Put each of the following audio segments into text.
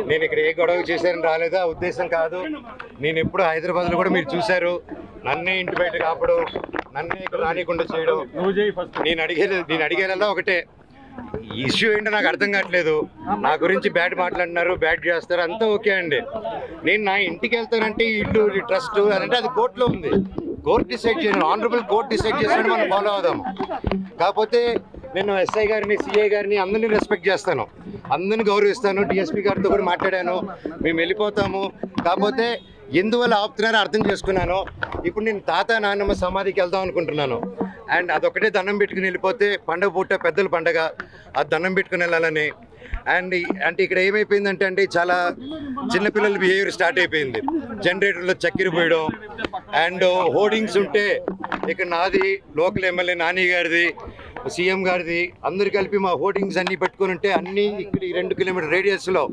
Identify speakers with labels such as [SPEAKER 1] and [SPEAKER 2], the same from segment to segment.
[SPEAKER 1] నేను ఇక్కడ ఏ గొడవ చేశారని రాలేదా ఉద్దేశం కాదు. నేను ఎప్పుడు హైదరాబాద్లో కూడా మీరు చూశారు, నన్నే ఇంటి బయట కాపడం, నన్నే ఇక్కడ రానికుండా చేయడం. నేను అడిగేలా ఒకటే, ఇష్యూ ఏంటో నాకు అర్థం కావట్లేదు. నా గురించి బ్యాడ్ మాట్లాడినారు, బ్యాడ్ చేస్తారు, అంతా ఓకే అండి. నేను నా ఇంటికి వెళ్తానంటే ఇల్లు ట్రస్ట్ అంటే అది కోర్టులో ఉంది. కోర్టు డిసైడ్ చేయను, ఆనరబుల్ కోర్టు డిసైడ్ చేసినట్టు మనం ఫాలో అవుదాము. కాకపోతే నేను ఎస్ఐ గారిని, సిఐ గారిని అందరినీ రెస్పెక్ట్ చేస్తాను, అందరిని గౌరవిస్తాను. డిఎస్పీ గారితో కూడా మాట్లాడాను, మేము వెళ్ళిపోతాము. కాకపోతే ఎందువల్ల ఆపుతున్నారో అర్థం చేసుకున్నాను. ఇప్పుడు నేను తాత నాన్నమ్మ సమాధికి వెళ్దాం అనుకుంటున్నాను. అండ్ అదొకటే దండం పెట్టుకుని వెళ్ళిపోతే పండగ పూట పెద్దల పండగ, అది దండం పెట్టుకుని వెళ్ళాలని. అండ్ అంటే ఇక్కడ ఏమైపోయిందంటే అండి, చాలా చిన్నపిల్లల బిహేవియర్ స్టార్ట్ అయిపోయింది. జనరేటర్లో చక్కెర పోయడం అండ్ హోర్డింగ్స్ ఉంటే ఇక్కడ నాది, లోకల్ ఎమ్మెల్యే నాని గారిది, సీఎం గారిది, అందరు కలిపి మా హోర్డింగ్స్ అన్నీ పెట్టుకుని ఉంటే అన్నీ ఇక్కడ ఈ 2 కిలోమీటర్ రేడియస్లో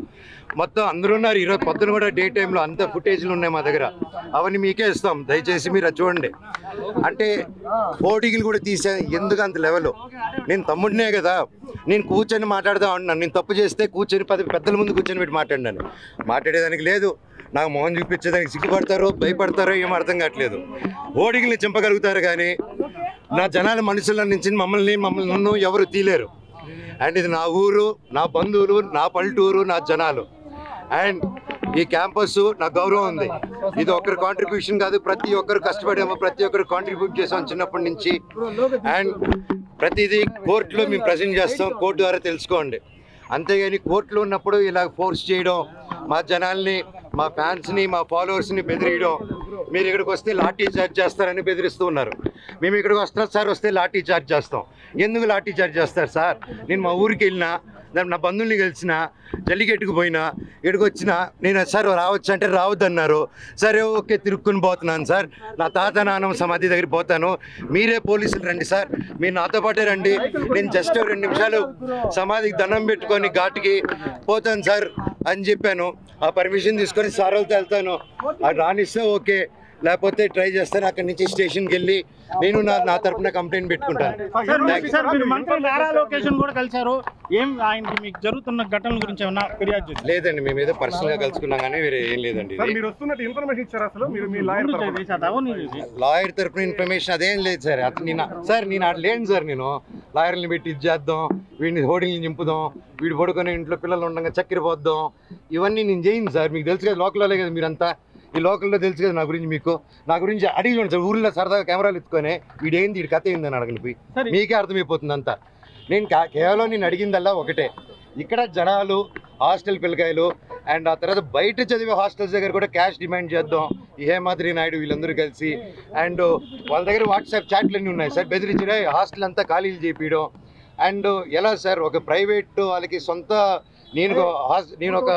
[SPEAKER 1] మొత్తం అందరూ ఉన్నారు. ఈరోజు పొద్దున కూడా డే టైంలో అంత ఫుటేజ్లు ఉన్నాయి మా దగ్గర, అవన్నీ మీకే ఇస్తాం, దయచేసి మీరు అది చూడండి. అంటే హోర్డింగ్లు కూడా తీసే ఎందుకు అంత లెవెల్? నేను తమ్ముడినే కదా, నేను కూర్చొని మాట్లాడదాం అంటున్నాను. నేను తప్పు చేస్తే కూర్చొని పెద్దల ముందు కూర్చొని పెట్టి మాట్లాడినాను, మాట్లాడేదానికి లేదు. నాకు మొహం చూపించేదానికి సిగ్గుపడతారో భయపడతారో ఏం అర్థం కావట్లేదు. హోర్డింగ్ని చింపగలుగుతారు కానీ నా జనాల మనుషుల నుంచి మమ్మల్ని నన్ను ఎవరు తీలేరు. అండ్ ఇది నా ఊరు, నా బంధువులు, నా పల్లెటూరు, నా జనాలు. అండ్ ఈ క్యాంపస్ నా గౌరవం ఉంది. ఇది ఒక్కరి కాంట్రిబ్యూషన్ కాదు, ప్రతి ఒక్కరు కష్టపడాము, ప్రతి ఒక్కరు కాంట్రిబ్యూట్ చేసాం చిన్నప్పటి నుంచి. అండ్ ప్రతిదీ కోర్టులో మేము ప్రజెంట్ చేస్తాం, కోర్టు ద్వారా తెలుసుకోండి. అంతేగాని కోర్టులో ఉన్నప్పుడు ఇలా ఫోర్స్ చేయడం, మా జనాల్ని, మా ఫ్యాన్స్ని, మా ఫాలోవర్స్ని బెదిరియడం, మీరు ఇక్కడికి వస్తే లాఠీ చార్జ్ చేస్తారని బెదిరిస్తూ ఉన్నారు. మేము ఇక్కడికి వస్తున్నాం సార్, వస్తే లాఠీ చార్జ్ చేస్తాం. ఎందుకు లాఠీ చార్జ్ చేస్తారు సార్? నేను మా ఊరికి వెళ్ళినా, నా బంధువుల్ని కలిసిన, జల్లికెట్టుకు పోయినా, ఇక్కడికి వచ్చినా, నేను సార్ రావచ్చు అంటే రావద్దన్నారు. సరే ఓకే, తిరుక్కుని పోతున్నాను సార్, నా తాత నాన్నమ్మ సమాధి దగ్గర పోతాను, మీరే పోలీసులు రండి సార్, మీరు నాతో పాటే రండి, నేను జస్ట్ 2 నిమిషాలు సమాధికి దండం పెట్టుకొని ఘాటుకి పోతాను సార్ అని చెప్పాను. ఆ పర్మిషన్ తీసుకొని సార్ వాళ్ళతో వెళ్తాను, అది రానిస్తే ఓకే, లేకపోతే ట్రై చేస్తాను. అక్కడి నుంచి స్టేషన్కి వెళ్ళి నేను నా తరఫున కంప్లైంట్ పెట్టుకుంటాను. లేదండి, మేము ఏదో పర్సనల్గా కలుసుకున్నాం కానీ వేరే ఏం లేదండి. లాయర్ తరఫున ఇన్ఫర్మేషన్ అదేం లేదు సార్. నేను అటు లేను సార్. నేను లాయర్ని పెట్టి ఇది చేద్దాం, వీడిని హోర్డింగ్ని నింపుదాం, వీడు పడుకొని ఇంట్లో పిల్లలు ఉండగా చక్కెర పోద్దాం, ఇవన్నీ నేను చేయను సార్. మీకు తెలుసు కదా, లోకల్లో కదా మీరంతా, ఈ లోకల్లో తెలుసు కదా నా గురించి. మీకు నా గురించి అడిగి చూడండి సార్, ఊళ్ళో సరదాగా కెమెరాలు ఎత్తుకొని వీడేంది, వీడి కథ ఏందని అడగలిపి మీకే అర్థమైపోతుంది అంతా. నేను కేవలం నేను అడిగిందల్లా ఒకటే, ఇక్కడ జనాలు, హాస్టల్ పిల్లకాయలు అండ్ ఆ తర్వాత బయట చదివే హాస్టల్స్ దగ్గర కూడా క్యాష్ డిమాండ్ చేద్దాం. ఈ హేమాద్రి నాయుడు వీళ్ళందరూ కలిసి అండ్ వాళ్ళ దగ్గర వాట్సాప్ చాట్లు అన్నీ ఉన్నాయి సార్, బెదిరించిన హాస్టల్ అంతా ఖాళీలు చేపించడం. అండ్ ఎలా సార్, ఒక ప్రైవేట్ వాళ్ళకి సొంత, నేను ఒక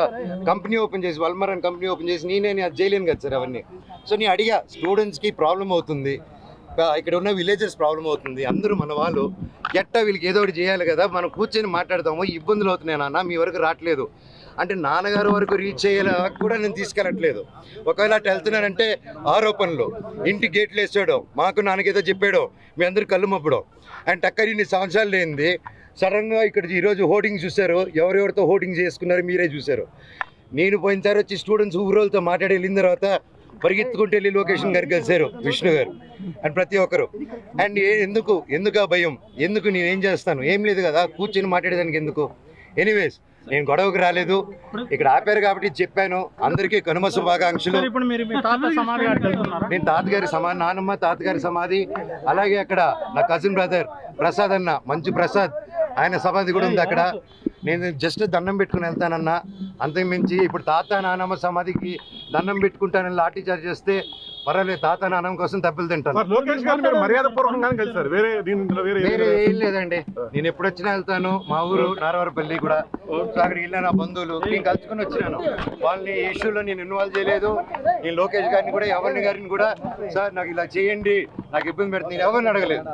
[SPEAKER 1] కంపెనీ ఓపెన్ చేసి, వల్మర్ అని కంపెనీ ఓపెన్ చేసి నేనే అది చేయలేను కదా సార్ అవన్నీ. సో నేను అడిగా, స్టూడెంట్స్కి ప్రాబ్లం అవుతుంది, ఇక్కడ ఉన్న విలేజెస్ ప్రాబ్లం అవుతుంది, అందరూ మన వాళ్ళు, ఎట్టా వీళ్ళకి ఏదో ఒకటి చేయాలి కదా, మనం కూర్చొని మాట్లాడతాము, ఇబ్బందులు అవుతున్నాయి నాన్న, మీ వరకు రావట్లేదు అంటే నాన్నగారు వరకు రీచ్ అయ్యేలా కూడా నేను తీసుకెళ్ళట్లేదు. ఒకవేళ అటు వెళ్తున్నానంటే ఆరోపణలు, ఇంటి గేట్లు వేసాడో, మాకు నాన్నకేదో చెప్పాడో, మీ అందరు కళ్ళు మప్పడం. అండ్ టక్కరి ఇన్ని సంవత్సరాలు లేనిది సడన్గా ఇక్కడ ఈరోజు హోర్డింగ్ చూశారు, ఎవరెవరితో హోర్డింగ్ చేసుకున్నారు మీరే చూశారు. నేను పోయినసారి వచ్చి స్టూడెంట్స్ ఊరోళ్ళతో మాట్లాడి వెళ్ళిన తర్వాత పరిగెత్తుకుంటూ వెళ్ళి లొకేషన్ గారికి కలిశారు విష్ణు గారు అండ్ ప్రతి ఒక్కరు. అండ్ ఎందుకు ఆ భయం, ఎందుకు నేను ఏం చేస్తాను, ఏం లేదు కదా, కూర్చొని మాట్లాడేదానికి ఎందుకు. ఎనీవేస్, నేను గొడవకు రాలేదు, ఇక్కడ ఆపారు కాబట్టి చెప్పాను. అందరికీ కనుమ శుభాకాంక్షలు. నేను తాతగారి సమాధి, నానమ్మ తాతగారి సమాధి, అలాగే అక్కడ నా కజిన్ బ్రదర్ ప్రసాద్ అన్న, మంచి ప్రసాద్, ఆయన సమాధి కూడా ఉంది అక్కడ. నేను జస్ట్ దండం పెట్టుకుని వెళ్తానన్నా, అంతకుమించి ఇప్పుడు తాత నానమ్మ సమాధికి దండం పెట్టుకుంటానని లాఠీ చార్జ్ చేస్తే పర్వాలేదు, తాత నానమ్మ కోసం తప్పులు తింటాను. వేరే ఏం లేదండి, నేను ఎప్పుడు వచ్చినా వెళ్తాను. మా ఊరు నారవరపల్లి కూడా, అక్కడికి వెళ్ళిన నా బంధువులు నేను కలుసుకుని వచ్చినాను. వాళ్ళని ఈ ఇష్యూలో నేను ఇన్వాల్వ్ చేయలేదు. నేను లోకేష్ గారిని కూడా, ఎవరిని గారిని కూడా సార్ నాకు ఇలా చేయండి, నాకు ఇబ్బంది పెడుతుంది, నేను ఎవరిని అడగలేదు.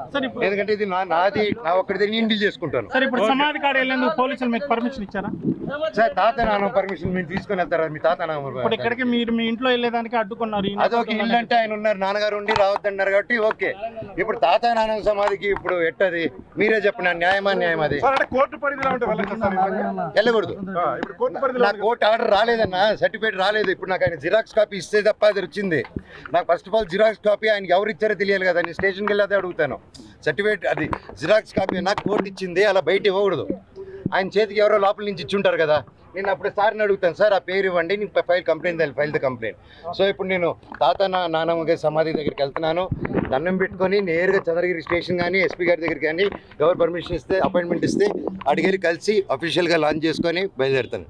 [SPEAKER 1] ఎందుకంటే ఇది నాది, నా ఒక్కడిది నేను డీల్ చేసుకుంటాను. సార్ తాత నాన్న పర్మిషన్ మీరు తీసుకొని వెళ్తారా మీ తాత
[SPEAKER 2] ఇప్పుడు ఇక్కడికి మీరు మీ ఇంట్లో వెళ్ళేదానికి అడ్డుకున్నారు.
[SPEAKER 1] అదొక ఇల్లు అంటే ఆయన ఉన్నారు, నాన్నగారు ఉండి రావద్దన్నారు కాబట్టి ఓకే. ఇప్పుడు తాత నాన్న సమాధికి ఇప్పుడు ఎట్టది మీరే చెప్పండి, న్యాయమా న్యాయం అది వెళ్ళకూడదు. నాకు కోర్టు ఆర్డర్ రాలేదన్న, సర్టిఫికేట్ రాలేదు. ఇప్పుడు నాకు ఆయన జిరాక్స్ కాపీ ఇస్తే తప్ప అది వచ్చింది. నాకు first of all xerox copy ఆయనకి ఎవరు ఇచ్చారో తెలియాలి కదా. నేను స్టేషన్కి వెళ్ళి అదే అడుగుతాను. సర్టిఫికేట్ అది జిరాక్స్ కాపీ నాకు కోర్టు ఇచ్చింది, అలా బయట ఇవ్వకూడదు. ఆయన చేతికి ఎవరో లోపల నుంచి ఇచ్చి ఉంటారు కదా. నేను అప్పుడు సార్ని అడుగుతాను, సార్ ఆ పేరు ఇవ్వండి, నేను ఫైల్ ద కంప్లైంట్. సో ఇప్పుడు నేను తాత నాన్నమ్మ సమాధి దగ్గరికి వెళ్తున్నాను. దండం పెట్టుకొని నేరుగా చంద్రగిరి స్టేషన్ కానీ ఎస్పీ గారి దగ్గరికి కానీ ఎవరు పర్మిషన్ ఇస్తే అపాయింట్మెంట్ ఇస్తే అడిగి కలిసి అఫీషియల్గా లాంచ్ చేసుకొని బయలుదేరుతాను.